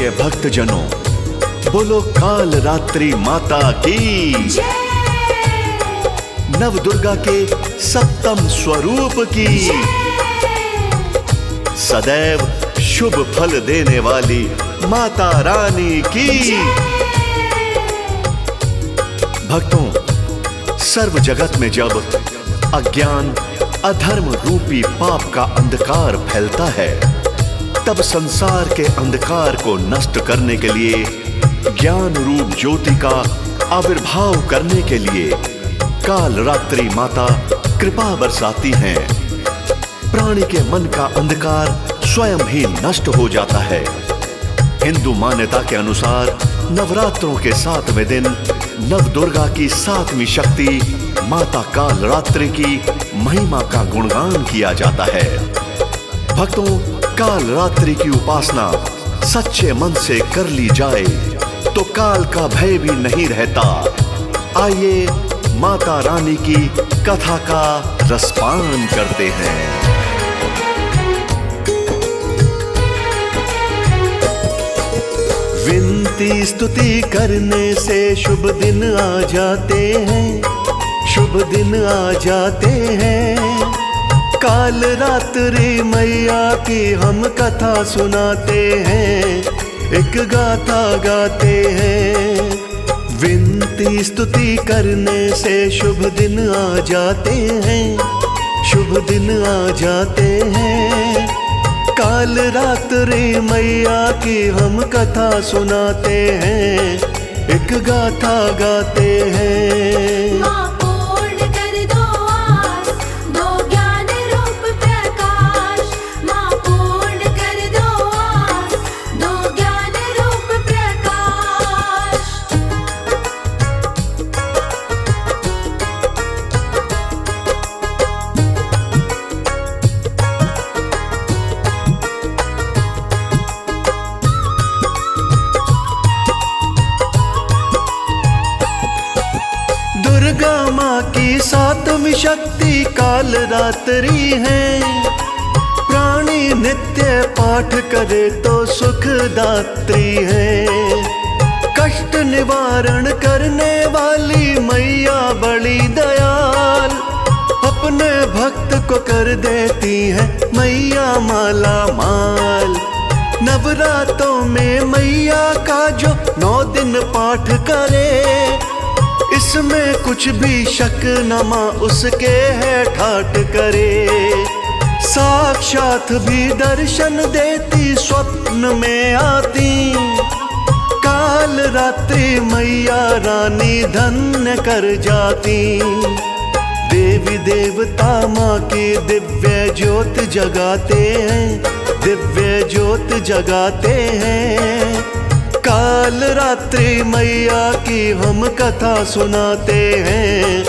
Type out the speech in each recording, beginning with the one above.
प्रिय भक्तजनों, बोलो काल रात्रि माता की नव दुर्गा के सप्तम स्वरूप की सदैव शुभ फल देने वाली माता रानी की। भक्तों, सर्व जगत में जब अज्ञान अधर्म रूपी पाप का अंधकार फैलता है, तब संसार के अंधकार को नष्ट करने के लिए, ज्ञान रूप ज्योति का आविर्भाव करने के लिए काल रात्रि माता कृपा बरसाती हैं। प्राणी के मन का अंधकार स्वयं ही नष्ट हो जाता है। हिंदू मान्यता के अनुसार नवरात्रों के 7वें दिन नव दुर्गा की 7वीं शक्ति माता काल रात्रि की महिमा का गुणगान किया जाता है। भक्तों, काल रात्रि की उपासना सच्चे मन से कर ली जाए तो काल का भय भी नहीं रहता। आइए माता रानी की कथा का रसपान करते हैं। विनती स्तुति करने से शुभ दिन आ जाते हैं, शुभ दिन आ जाते हैं। काल रात्रि मैया की हम कथा सुनाते हैं, एक गाथा गाते हैं। विनती स्तुति करने से शुभ दिन आ जाते हैं, शुभ दिन आ जाते हैं। काल रात्रि मैया की हम कथा सुनाते हैं, एक गाथा गाते हैं। दुर्गा माँ की 7वीं शक्ति काल रात्रि है। प्राणी नित्य पाठ करे तो सुखदात्री है। कष्ट निवारण करने वाली मैया बड़ी दयाल, अपने भक्त को कर देती है मैया माला माल। नवरात्रों में मैया का जो 9 दिन पाठ करे, इसमें कुछ भी शक न माँ उसके है ठाट करे। साक्षात भी दर्शन देती, स्वप्न में आती। काल रात्रि मैया रानी धन्य कर जाती। देवी देवता माँ की दिव्य ज्योत जगाते हैं, दिव्य ज्योत जगाते हैं। काल रात्रि मैया की हम कथा सुनाते हैं,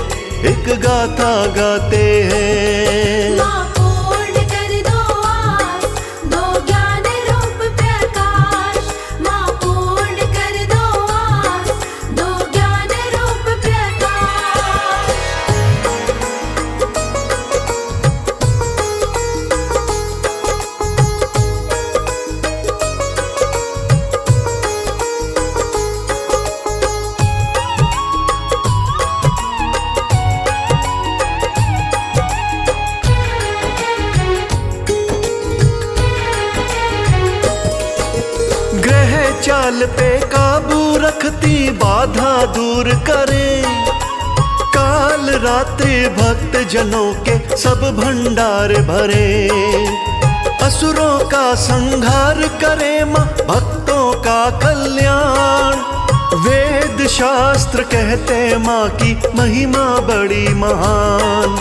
एक गाथा गाते हैं। माँ पूर्ण कर दो आस, दो ज्ञान रूप प्रकाश। माँ पूर्ण कर दो आस, दो ज्ञान रूप प्रकाश। ग्रह चाल पे काबू रखती, बाधा दूर करे। काल रात्रि भक्त जनों के सब भंडार भरे। असुरों का संहार करे माँ, भक्तों का कल्याण। वेद शास्त्र कहते माँ की महिमा बड़ी महान।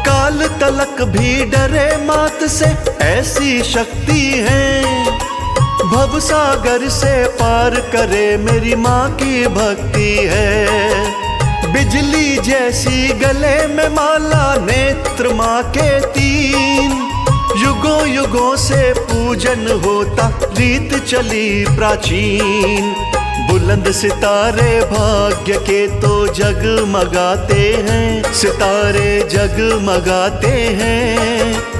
काल तलक भी डरे मात से, ऐसी शक्ति है। भवसागर से पार करे मेरी माँ की भक्ति है। बिजली जैसी गले में माला, नेत्र माँ के 3। युगों युगों से पूजन होता, रीत चली प्राचीन। बुलंद सितारे भाग्य के तो जगमगाते हैं, सितारे जगमगाते हैं।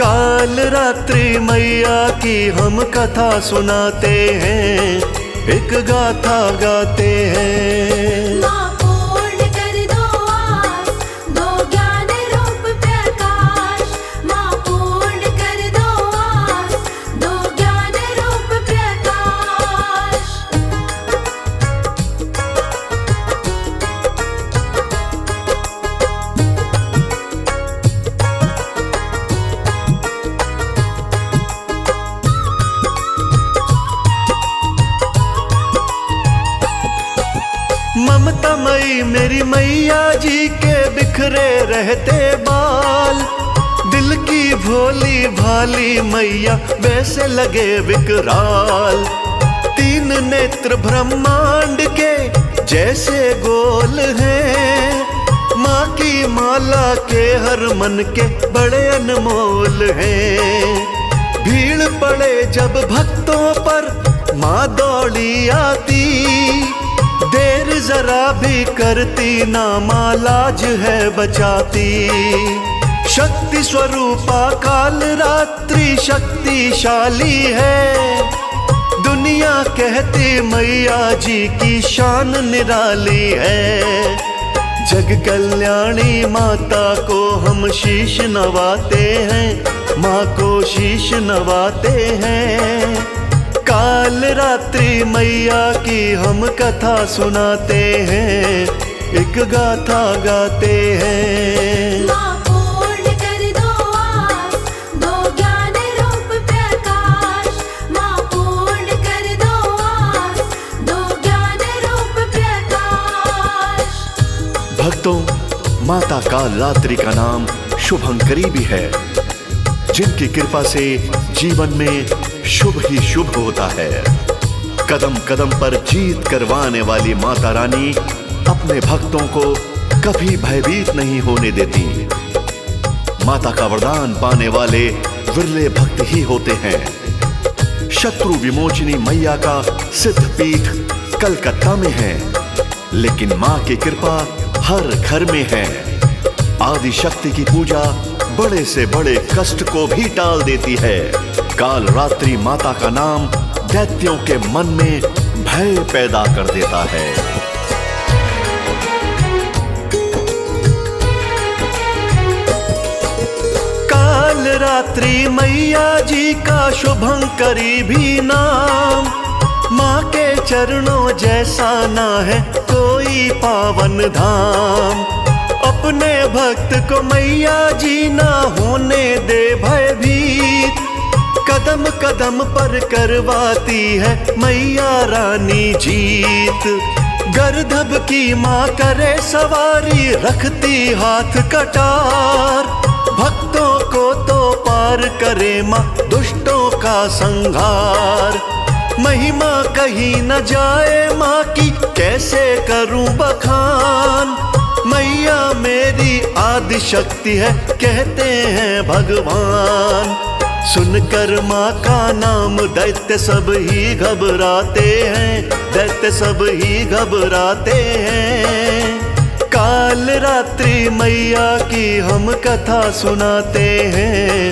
काल रात्रि मैया की हम कथा सुनाते हैं, एक गाथा गाते हैं। माँ पूर्ण कर दो आस, दो ज्ञान रूप प्रकाश। माँ पूर्ण कर दो आस, दो ज्ञान रूप प्रकाश। ममतामयी मेरी मैया जी के बिखरे रहते बाल, दिल की भोली भाली मैया वैसे लगे विकराल। तीन नेत्र ब्रह्मांड के जैसे गोल हैं, माँ की माला के हर मन के बड़े अनमोल हैं। भीड़ पड़े जब भक्तों पर माँ दौड़ी आती, देर जरा भी करती ना माँ लाज है बचाती। शक्ति स्वरूपा काल रात्रि शक्तिशाली है, दुनिया कहती मैया जी की शान निराली है। जग कल्याणी माता को हम शीश नवाते हैं, माँ को शीश नवाते हैं। काल रात्रि मैया की हम कथा सुनाते हैं, एक गाथा गाते हैं। माँ पूर्ण कर दो आस, दो ज्ञान रूप प्रकाश। माँ पूर्ण कर दो आस, दो ज्ञान रूप प्रकाश। भक्तों, माता काल रात्रि का नाम शुभंकरी भी है, जिनकी कृपा से जीवन में शुभ ही शुभ होता है। कदम कदम पर जीत करवाने वाली माता रानी अपने भक्तों को कभी भयभीत नहीं होने देती। माता का वरदान पाने वाले विरले भक्त ही होते हैं। शत्रु विमोचनी मैया का सिद्ध पीठ कलकत्ता में है, लेकिन माँ की कृपा हर घर में है। आदि शक्ति की पूजा बड़े से बड़े कष्ट को भी टाल देती है। काल रात्रि माता का नाम दैत्यों के मन में भय पैदा कर देता है। काल रात्रि मैया जी का शुभंकरी भी नाम, माँ के चरणों जैसा ना है कोई पावन धाम। अपने भक्त को मैया जी ना होने दे भयभीत, कदम कदम पर करवाती है मैया रानी जीत। गर्दभ की माँ करे सवारी, रखती हाथ कटार। भक्तों को तो पार करे माँ दुष्टों का संहार। महिमा कहीं न जाए माँ की, कैसे करूं बखान। मैया मेरी आदि शक्ति है, कहते हैं भगवान। सुनकर माँ का नाम दैत्य सब ही घबराते हैं, दैत्य सब ही घबराते हैं। काल रात्रि मैया की हम कथा सुनाते हैं,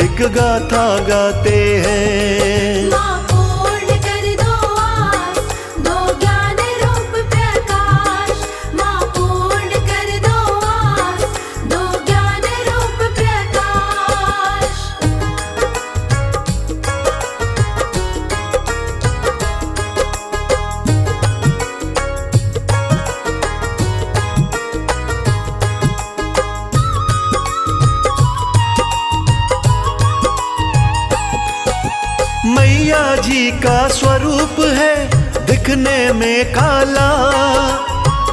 एक गाथा गाते हैं। माँ पूर्ण कर दो आस, दो ज्ञान रूप प्रकाश। माँ पूर्ण कर दो आस, दो ज्ञान रूप प्रकाश। मैया जी का स्वरूप है दिखने में काला,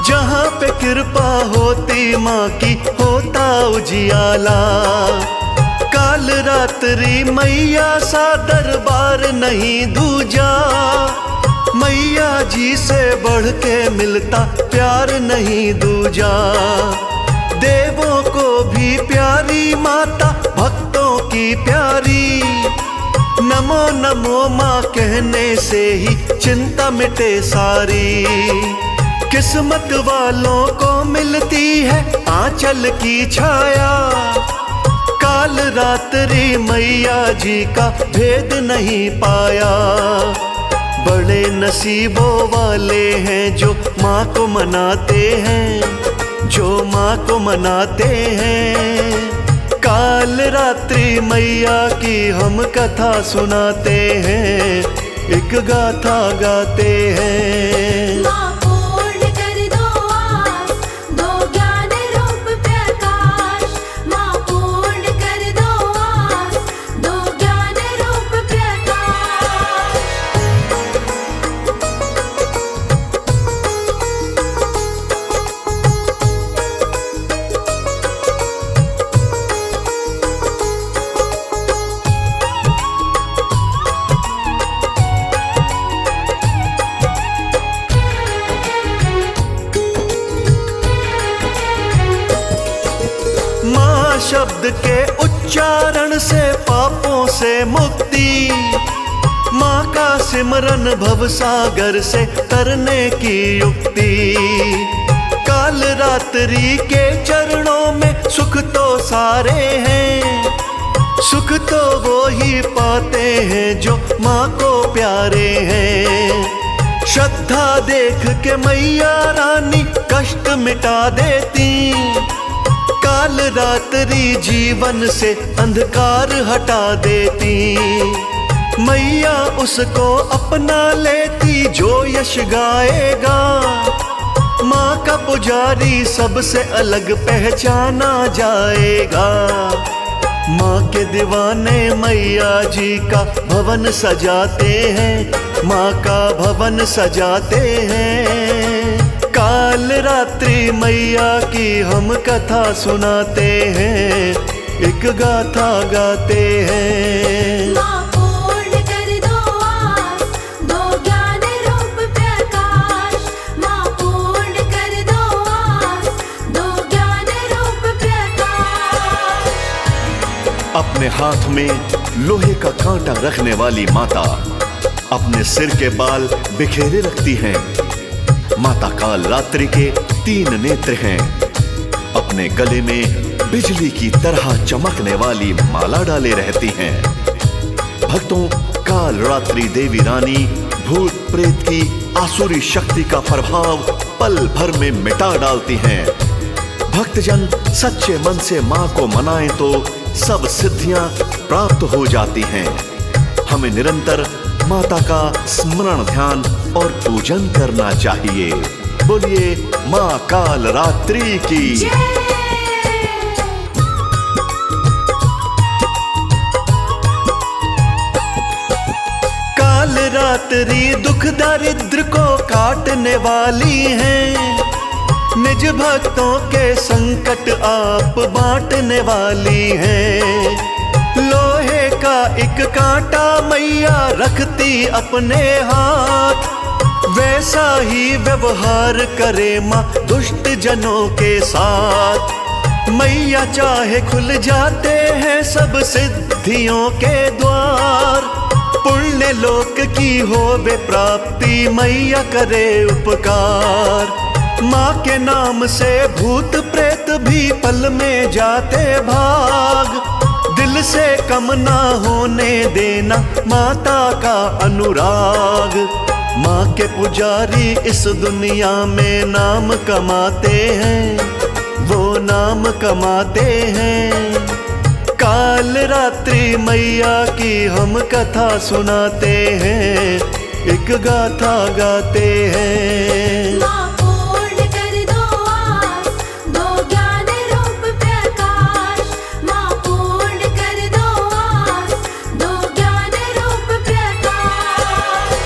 जहाँ पे कृपा होती माँ की होता उजियाला। काल रात्रि मैया सा दरबार नहीं दूजा, मैया जी से बढ़ के मिलता प्यार नहीं दूजा। देवों को भी प्यारी माता, भक्तों की प्यारी। नमो नमो माँ कहने से ही चिंता मिटे सारी। किस्मत वालों को मिलती है आंचल की छाया, काल रात रात्रि मैया जी का भेद नहीं पाया। बड़े नसीबों वाले हैं जो माँ को मनाते हैं, जो माँ को मनाते हैं। काल रात्रि मैया की हम कथा सुनाते हैं, एक गाथा गाते हैं। माँ पूर्ण कर दो आस, दो ज्ञान रूप प्रकाश। माँ पूर्ण कर दो आस, दो ज्ञान रूप प्रकाश। माँ शब्द के उच्चारण से पापों से मुक्ति, माँ का सिमरन भवसागर से तरने की युक्ति। काल रात्रि के चरणों में सुख तो सारे हैं, सुख तो वो ही पाते हैं जो माँ को प्यारे हैं। श्रद्धा देख के मैया रानी कष्ट मिटा देती, काल रात्रि जीवन से अंधकार हटा देती। मैया उसको अपना लेती जो यश गाएगा, माँ का पुजारी सबसे अलग पहचाना जाएगा। माँ के दीवाने मैया जी का भवन सजाते हैं, माँ का भवन सजाते हैं। काल रात्रि मैया की हम कथा सुनाते हैं, एक गाथा गाते हैं। माँ पूर्ण कर दो आस, दो ज्ञान रूप प्रकाश। माँ पूर्ण कर दो आस, दो ज्ञान रूप प्रकाश। अपने हाथ में लोहे का कांटा रखने वाली माता अपने सिर के बाल बिखेरे रखती हैं। माता काल रात्रि के 3 नेत्र हैं। अपने गले में बिजली की तरह चमकने वाली माला डाले रहती हैं। भक्तों, काल रात्रि देवी रानी भूत प्रेत की आसुरी शक्ति का प्रभाव पल भर में मिटा डालती हैं। भक्तजन सच्चे मन से माँ को मनाएं तो सब सिद्धियां प्राप्त हो जाती हैं। हमें निरंतर माता का स्मरण, ध्यान और पूजन करना चाहिए। बोलिए माँ काल रात्रि की जय। काल रात्रि दुख दारिद्र को काटने वाली है, निज भक्तों के संकट आप बांटने वाली है। लोहे का एक कांटा मैया रखती अपने हाथ, वैसा ही व्यवहार करे माँ दुष्ट जनों के साथ। मैया चाहे खुल जाते हैं सब सिद्धियों के द्वार, पुण्य लोक की होवे प्राप्ति मैया करे उपकार। माँ के नाम से भूत प्रेत भी पल में जाते भाग, दिल से कम ना होने देना माता का अनुराग। माँ के पुजारी इस दुनिया में नाम कमाते हैं, वो नाम कमाते हैं। काल रात्रि मैया की हम कथा सुनाते हैं, एक गाथा गाते हैं। माँ पूर्ण कर दो आस, दो ज्ञान रूप प्रकाश। माँ पूर्ण कर दो आस, दो ज्ञान रूप प्रकाश।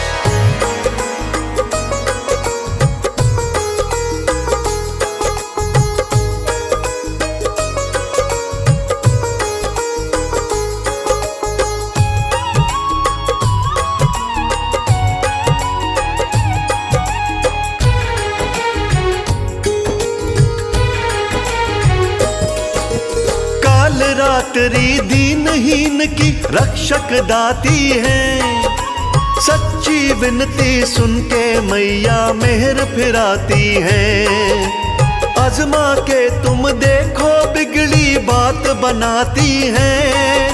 काल रात्रि दीनहीन की रक्षक दाती है, सच्ची विनती सुन के मैया मेहर फिराती है। आजमा के तुम देखो बिगड़ी बात बनाती हैं।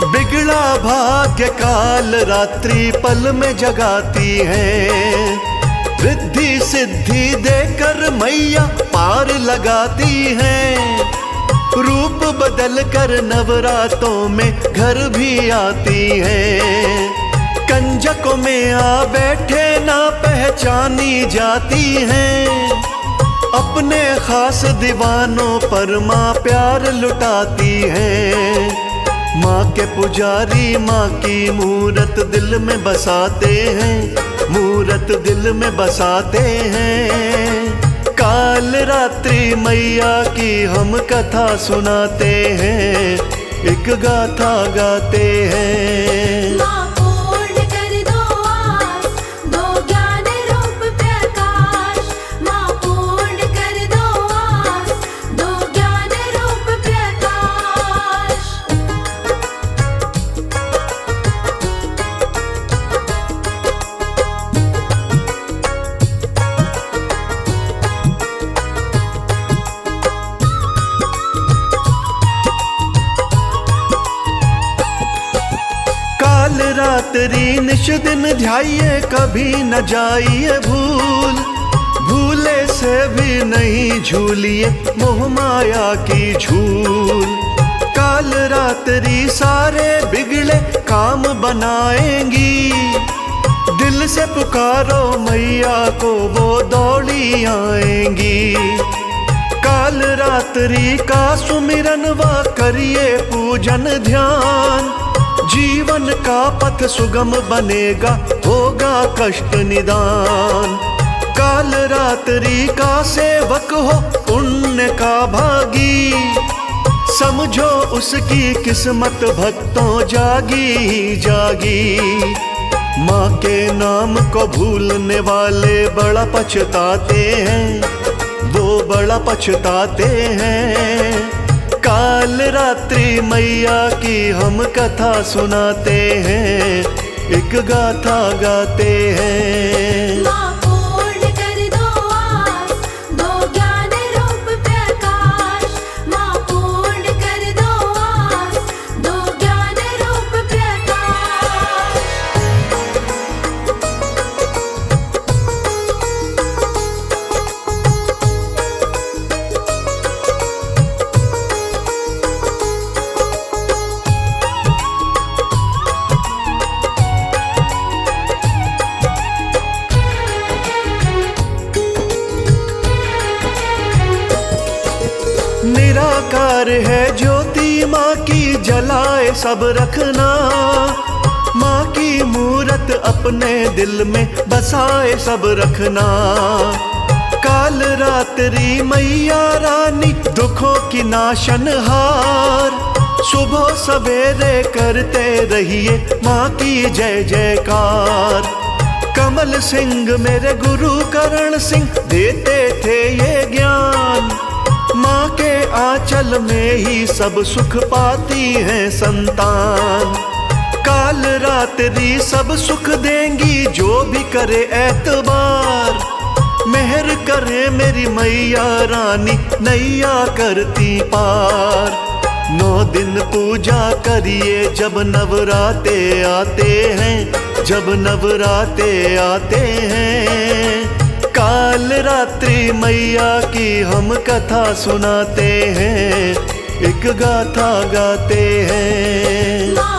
बिगड़ा भाग्य काल रात्रि पल में जगाती हैं। रिद्धि सिद्धि देकर मैया पार लगाती हैं। रूप बदल कर नवरातों में घर भी आती हैं। कंजकों में आ बैठे ना पहचानी जाती हैं। अपने खास दीवानों पर माँ प्यार लुटाती है। माँ के पुजारी माँ की मूरत दिल में बसाते हैं। मूरत दिल में बसाते हैं। काल रात्रि मैया की हम कथा सुनाते हैं। एक गाथा गाते हैं। माँ पूर्ण कर दो आस, दो ज्ञान रूप प्रकाश। माँ पूर्ण कर दो आस, दो ज्ञान रूप प्रकाश। काल रात्रि निश दिन ध्याइए कभी न जाइए भूल। भूले से भी नहीं झूलिए मोह माया की झूल। काल रात्रि सारे बिगड़े काम बनाएंगी। दिल से पुकारो मैया को वो दौड़ी आएंगी। काल रात्रि का सुमिरन व करिए पूजन ध्यान। जीवन का पथ सुगम बनेगा होगा कष्ट निदान। काल रात्रि का सेवक हो पुण्य का भागी। समझो उसकी किस्मत भक्तों जागी ही जागी। माँ के नाम को भूलने वाले बड़ा पछताते हैं। वो बड़ा पछताते हैं। काल रात्रि मैया की हम कथा सुनाते हैं। एक गाथा गाते हैं। माँ पूर्ण कर दो आस, दो ज्ञान रूप प्रकाश। माँ पूर्ण कर दो आस, दो ज्ञान रूप प्रकाश। निराकार है ज्योति माँ की जलाए सब रखना। माँ की मूरत अपने दिल में बसाए सब रखना। काल रात्रि मैया रानी दुखों की नाशनहार। सुबह सवेरे करते रहिए माँ की जय जयकार। कमल सिंह मेरे गुरु करण सिंह देते थे ये ज्ञान। माँ के आंचल में ही सब सुख पाती है संतान। काल रात्रि सब सुख देंगी जो भी करे एतबार। मेहर करे मेरी मैया रानी नैया करती पार। 9 दिन पूजा करिए जब नवराते आते हैं। जब नवराते आते हैं। काल रात्रि मैया की हम कथा सुनाते हैं। एक गाथा गाते हैं। माँ